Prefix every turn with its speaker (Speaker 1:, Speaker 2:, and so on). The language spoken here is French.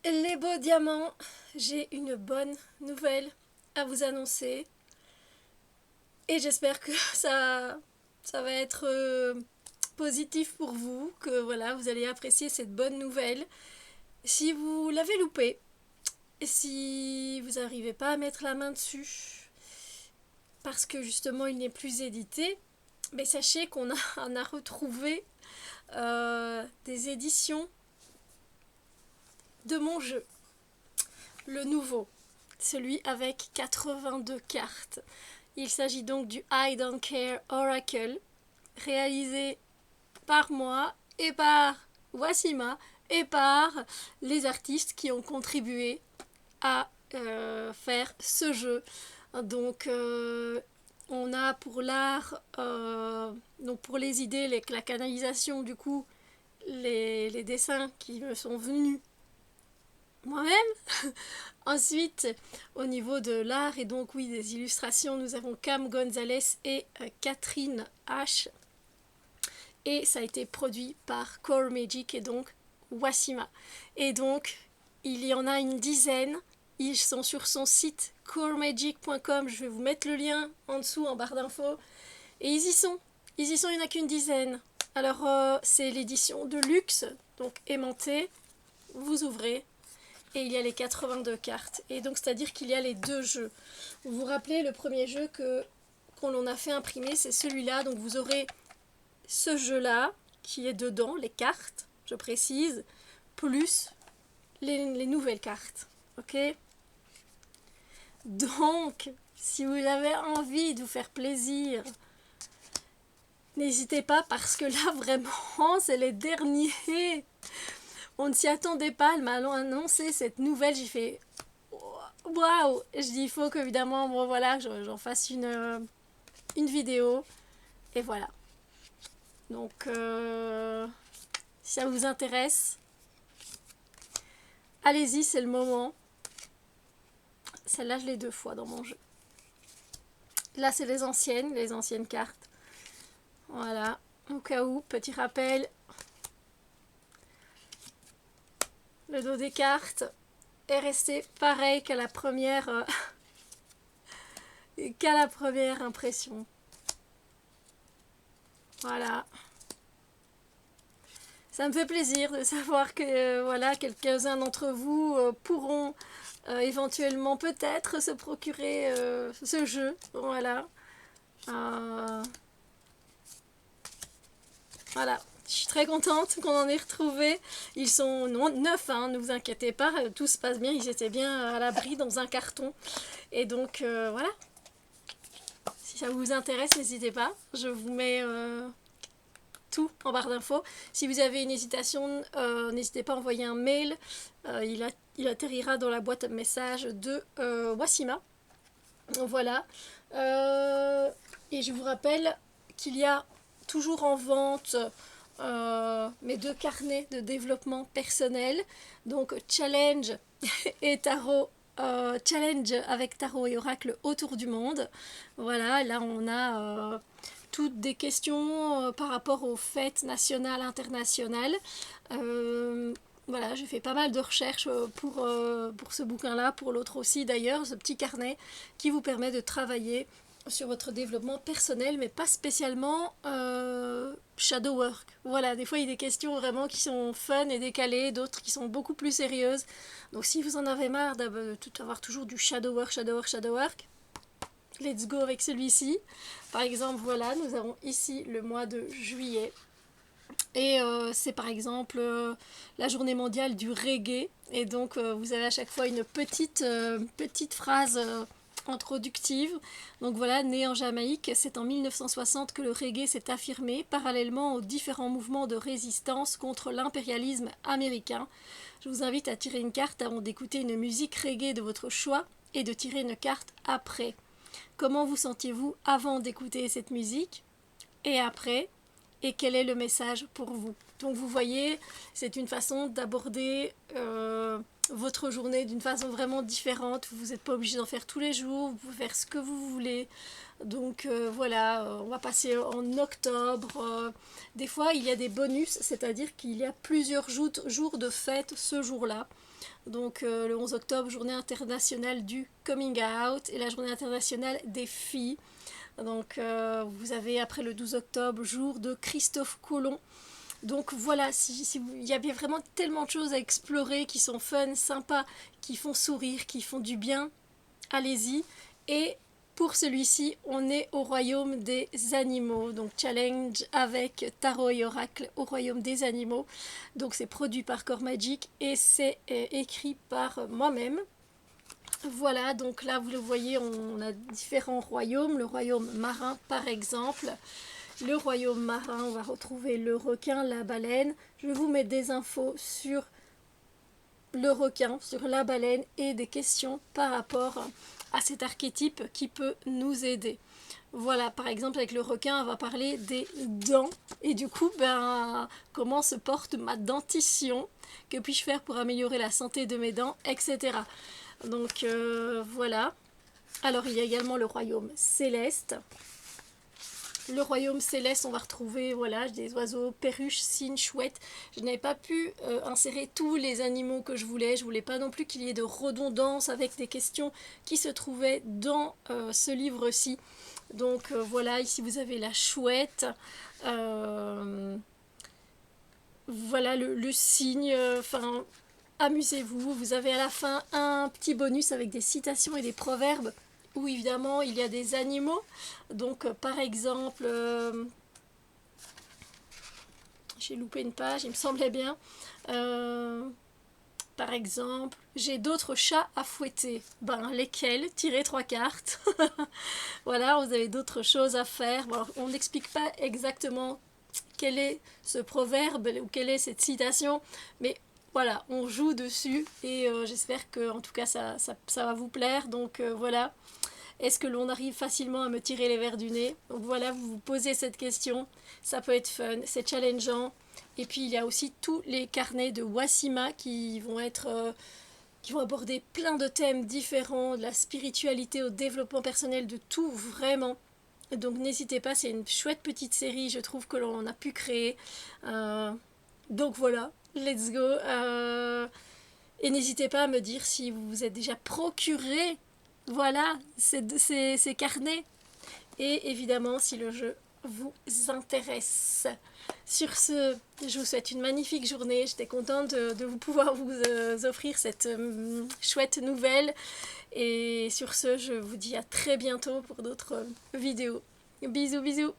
Speaker 1: Les beaux diamants, j'ai une bonne nouvelle à vous annoncer et j'espère que ça va être positif pour vous, que voilà, vous allez apprécier cette bonne nouvelle. Si vous l'avez loupé, si vous n'arrivez pas à mettre la main dessus parce que justement il n'est plus édité, mais sachez qu'on a retrouvé des éditions de mon jeu, le nouveau, celui avec 82 cartes. Il s'agit donc du I Don't Care Oracle, réalisé par moi et par Wassima et par les artistes qui ont contribué à faire ce jeu. Donc on a pour l'art, donc pour les idées, la canalisation du coup, les dessins qui me sont venus moi-même. Ensuite, au niveau de l'art et donc oui des illustrations, nous avons Cam Gonzalez et Catherine H. Et ça a été produit par Core Magic et donc Wassima. Et donc, il y en a une dizaine. Ils sont sur son site coremagic.com. Je vais vous mettre le lien en dessous en barre d'infos. Et ils y sont. Ils y sont, il n'y en a qu'une dizaine. Alors, c'est l'édition de luxe, donc aimantée. Vous ouvrez et il y a les 82 cartes. Et donc, c'est-à-dire qu'il y a les deux jeux. Vous vous rappelez, le premier jeu qu'on a fait imprimer, c'est celui-là. Donc, vous aurez ce jeu-là qui est dedans, les cartes, je précise, plus les nouvelles cartes. Ok? Donc, si vous avez envie de vous faire plaisir, n'hésitez pas parce que là, vraiment, c'est les derniers. On ne s'y attendait pas. Elle m'a annoncé cette nouvelle. J'ai fait waouh! Je dis, il faut qu'évidemment, bon, voilà, j'en fasse une vidéo. Et voilà. Donc, si ça vous intéresse, allez-y, c'est le moment. Celle-là, je l'ai 2 fois dans mon jeu. Là, c'est les anciennes cartes. Voilà, au cas où, petit rappel. Le dos des cartes est resté pareil qu'à la première impression. Voilà. Ça me fait plaisir de savoir que voilà, quelques-uns d'entre vous pourront éventuellement peut-être se procurer ce jeu. Voilà. Voilà. Je suis très contente qu'on en ait retrouvé. Ils sont neufs, hein, ne vous inquiétez pas, tout se passe bien. Ils étaient bien à l'abri dans un carton. Et donc voilà. Si ça vous intéresse, n'hésitez pas. Je vous mets tout en barre d'infos. Si vous avez une hésitation, n'hésitez pas à envoyer un mail. Il atterrira dans la boîte à messages de Wassima. Voilà. Et je vous rappelle qu'il y a toujours en vente mes 2 carnets de développement personnel. Donc Challenge et Tarot. Challenge avec Tarot et Oracle autour du monde. Voilà, là on a toutes des questions par rapport aux fêtes nationales, internationales. Voilà, j'ai fait pas mal de recherches pour ce bouquin-là, pour l'autre aussi d'ailleurs, ce petit carnet qui vous permet de travailler sur votre développement personnel, mais pas spécialement shadow work. Voilà, des fois il y a des questions vraiment qui sont fun et décalées, d'autres qui sont beaucoup plus sérieuses. Donc si vous en avez marre d'avoir toujours du shadow work, let's go avec celui-ci. Par exemple, voilà, nous avons ici le mois de juillet. Et c'est par exemple la journée mondiale du reggae. Et donc vous avez à chaque fois une petite phrase introductive. Donc voilà, né en Jamaïque, c'est en 1960 que le reggae s'est affirmé, parallèlement aux différents mouvements de résistance contre l'impérialisme américain. Je vous invite à tirer une carte avant d'écouter une musique reggae de votre choix et de tirer une carte après. Comment vous sentiez-vous avant d'écouter cette musique et après? Et quel est le message pour vous? Donc vous voyez, c'est une façon d'aborder votre journée d'une façon vraiment différente. Vous n'êtes pas obligé d'en faire tous les jours, vous pouvez faire ce que vous voulez. Donc voilà, on va passer en octobre. Des fois, il y a des bonus, c'est-à-dire qu'il y a plusieurs jours de fête ce jour-là. Donc le 11 octobre, journée internationale du coming out et la journée internationale des filles. Donc vous avez après le 12 octobre, jour de Christophe Colomb. Donc voilà, il y a bien vraiment tellement de choses à explorer qui sont fun, sympas, qui font sourire, qui font du bien. Allez-y. Et pour celui-ci, on est au royaume des animaux. Donc challenge avec tarot et oracle au royaume des animaux. Donc c'est produit par Core Magic et c'est écrit par moi-même. Voilà, donc là vous le voyez, on a différents royaumes. Le royaume marin par exemple. Le royaume marin, on va retrouver le requin, la baleine. Je vais vous mettre des infos sur le requin, sur la baleine et des questions par rapport à cet archétype qui peut nous aider. Voilà, par exemple avec le requin, on va parler des dents et du coup, comment se porte ma dentition, que puis-je faire pour améliorer la santé de mes dents, etc. Donc voilà. Alors il y a également le royaume céleste. Le royaume céleste, on va retrouver voilà, des oiseaux, perruches, cygnes, chouettes. Je n'avais pas pu insérer tous les animaux que je voulais. Je voulais pas non plus qu'il y ait de redondance avec des questions qui se trouvaient dans ce livre-ci. Donc voilà, ici vous avez la chouette. Voilà le cygne. Amusez-vous. Vous avez à la fin un petit bonus avec des citations et des proverbes où évidemment il y a des animaux. Donc par exemple, j'ai loupé une page, il me semblait bien. Par exemple, j'ai d'autres chats à fouetter. Lesquels? Tirez 3 cartes. Voilà, vous avez d'autres choses à faire. Bon, on n'explique pas exactement quel est ce proverbe ou quelle est cette citation, mais voilà, on joue dessus et j'espère que en tout cas ça va vous plaire. Donc voilà. Est-ce que l'on arrive facilement à me tirer les verres du nez? Donc voilà, vous vous posez cette question. Ça peut être fun, c'est challengeant. Et puis il y a aussi tous les carnets de Wassima qui vont aborder plein de thèmes différents, de la spiritualité au développement personnel, de tout vraiment. Donc n'hésitez pas, c'est une chouette petite série, je trouve que l'on a pu créer. Donc voilà, let's go. Et n'hésitez pas à me dire si vous vous êtes déjà procuré voilà, ces carnets. Et évidemment, si le jeu vous intéresse. Sur ce, je vous souhaite une magnifique journée. J'étais contente de vous pouvoir vous offrir cette chouette nouvelle. Et sur ce, je vous dis à très bientôt pour d'autres vidéos. Bisous, bisous.